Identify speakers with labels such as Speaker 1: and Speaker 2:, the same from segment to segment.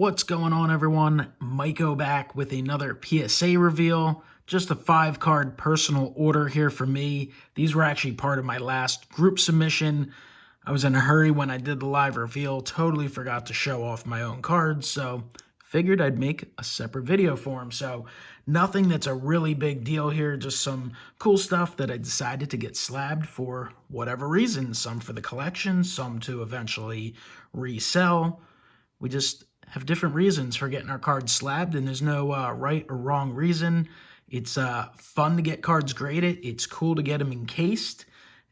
Speaker 1: What's going on, everyone? MikeO back with another PSA reveal. Just a 5-card personal order here for me. These were actually part of my last group submission. I was in a hurry when I did the live reveal. Totally forgot to show off my own cards, so figured I'd make a separate video for them. So nothing that's a really big deal here, just some cool stuff that I decided to get slabbed for whatever reason. Some for the collection, some to eventually resell. We just have different reasons for getting our cards slabbed, and there's no right or wrong reason. It's fun to get cards graded. It's cool to get them encased,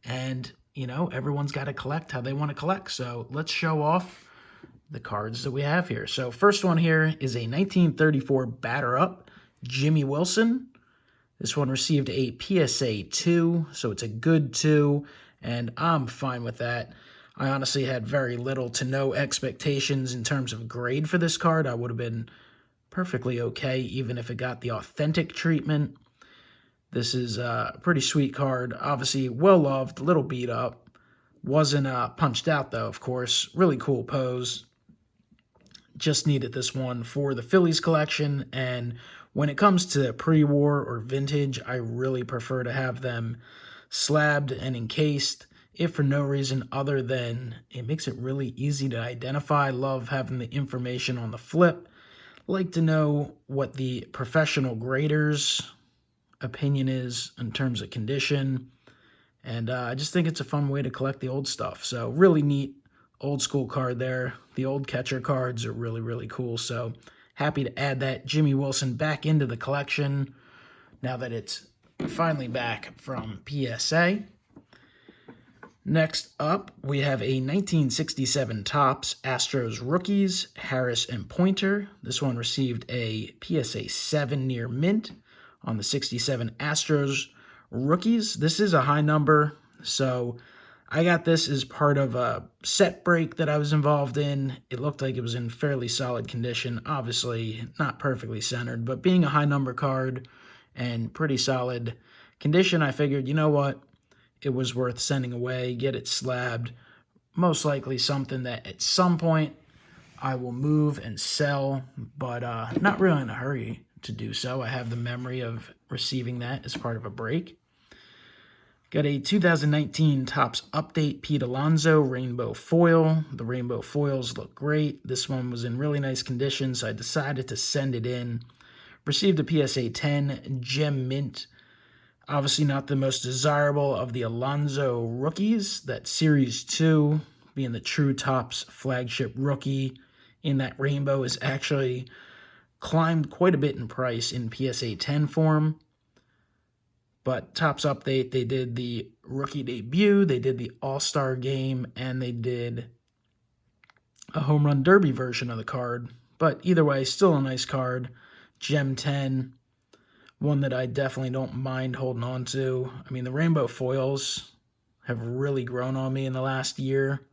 Speaker 1: and you know, everyone's got to collect how they want to collect. So let's show off the cards that we have here. So first one here is a 1934 batter up Jimmy Wilson. This one received a PSA 2, so it's a good 2, and I'm fine with that. I honestly had very little to no expectations in terms of grade for this card. I would have been perfectly okay even if it got the authentic treatment. This is a pretty sweet card. Obviously well-loved, a little beat up. Wasn't punched out, though, of course. Really cool pose. Just needed this one for the Phillies collection. And when it comes to pre-war or vintage, I really prefer to have them slabbed and encased, if for no reason other than it makes it really easy to identify. Love having the information on the flip. Like to know what the professional grader's opinion is in terms of condition. And I just think it's a fun way to collect the old stuff. So really neat old school card there. The old catcher cards are really, really cool. So happy to add that Jimmy Wilson back into the collection now that it's finally back from PSA. Next up, we have a 1967 Topps Astros Rookies, Harris and Pointer. This one received a PSA 7 near mint on the 67 Astros Rookies. This is a high number, so I got this as part of a set break that I was involved in. It looked like it was in fairly solid condition. Obviously, not perfectly centered, but being a high number card and pretty solid condition, I figured, you know what? It was worth sending away, get it slabbed. Most likely something that at some point I will move and sell, but not really in a hurry to do so. I have the memory of receiving that as part of a break. Got a 2019 Topps Update Pete Alonso Rainbow Foil. The rainbow foils look great. This one was in really nice condition, so I decided to send it in. Received a PSA 10 Gem Mint. Obviously not the most desirable of the Alonso rookies. That Series 2, being the true Topps flagship rookie in that rainbow, is actually climbed quite a bit in price in PSA 10 form. But Topps Update, they did the rookie debut, they did the All-Star game, and they did a Home Run Derby version of the card. But either way, still a nice card. Gem 10. One that I definitely don't mind holding on to. I mean, the rainbow foils have really grown on me in the last year.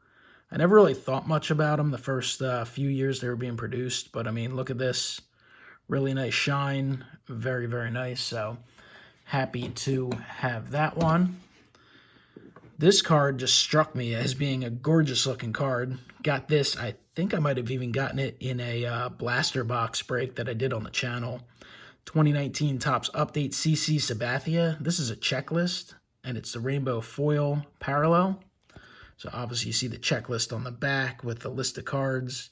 Speaker 1: I never really thought much about them the first few years they were being produced. But, I mean, look at this. Really nice shine. Very, very nice. So, happy to have that one. This card just struck me as being a gorgeous-looking card. Got this. I think I might have even gotten it in a blaster box break that I did on the channel. 2019 Topps Update CC Sabathia. This is a checklist, and it's the rainbow foil parallel. So obviously you see the checklist on the back with the list of cards.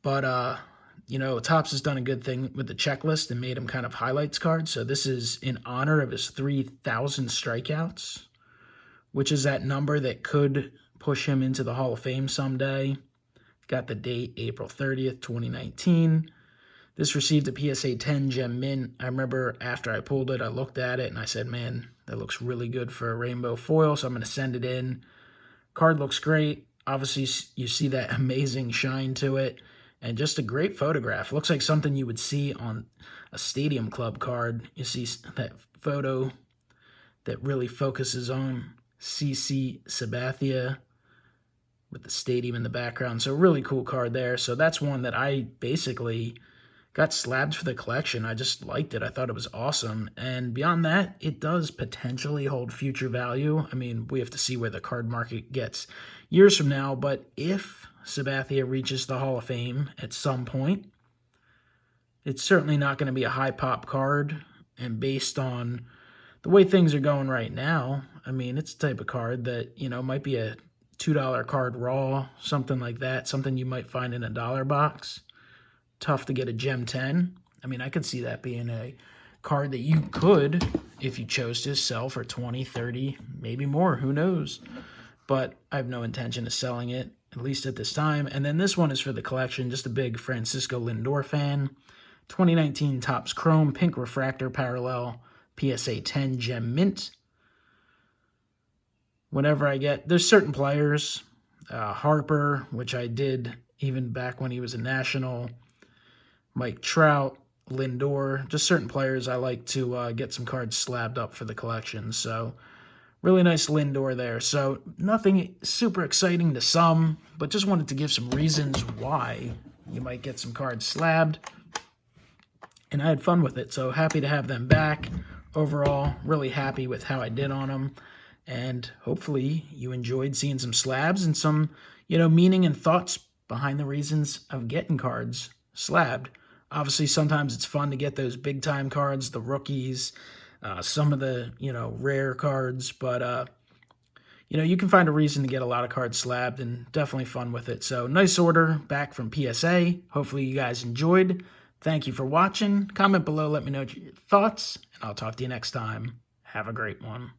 Speaker 1: But, you know, Topps has done a good thing with the checklist and made him kind of highlights cards. So this is in honor of his 3,000 strikeouts, which is that number that could push him into the Hall of Fame someday. Got the date April 30th, 2019. This received a PSA 10 Gem Mint. I remember after I pulled it, I looked at it and I said, man, that looks really good for a rainbow foil, so I'm going to send it in. Card looks great. Obviously, you see that amazing shine to it, and just a great photograph. Looks like something you would see on a Stadium Club card. You see that photo that really focuses on CC Sabathia with the stadium in the background. So really cool card there. So that's one that I basically got slabbed for the collection. I just liked it. I thought it was awesome. And beyond that, it does potentially hold future value. I mean, we have to see where the card market gets years from now. But if Sabathia reaches the Hall of Fame at some point. It's certainly not going to be a high pop card, and based on the way things are going right now, I mean, it's the type of card that, might be a $2 card raw, something like that, something you might find in a dollar box. Tough to get a Gem 10. I mean, I could see that being a card that you could, if you chose to, sell for 20, 30, maybe more, who knows. But I have no intention of selling it, at least at this time. And then this one is for the collection, just a big Francisco Lindor fan. 2019 Topps Chrome Pink Refractor Parallel PSA 10 Gem Mint. Whenever I get, there's certain players, Harper, which I did even back when he was a National, Mike Trout, Lindor, just certain players I like to get some cards slabbed up for the collection. So really nice Lindor there. So nothing super exciting to some, but just wanted to give some reasons why you might get some cards slabbed. And I had fun with it, so happy to have them back. Overall, really happy with how I did on them. And hopefully you enjoyed seeing some slabs and some, meaning and thoughts behind the reasons of getting cards slabbed. Obviously, sometimes it's fun to get those big-time cards, the rookies, some of the, rare cards. But, you can find a reason to get a lot of cards slabbed, and definitely fun with it. So, nice order back from PSA. Hopefully you guys enjoyed. Thank you for watching. Comment below, let me know your thoughts, and I'll talk to you next time. Have a great one.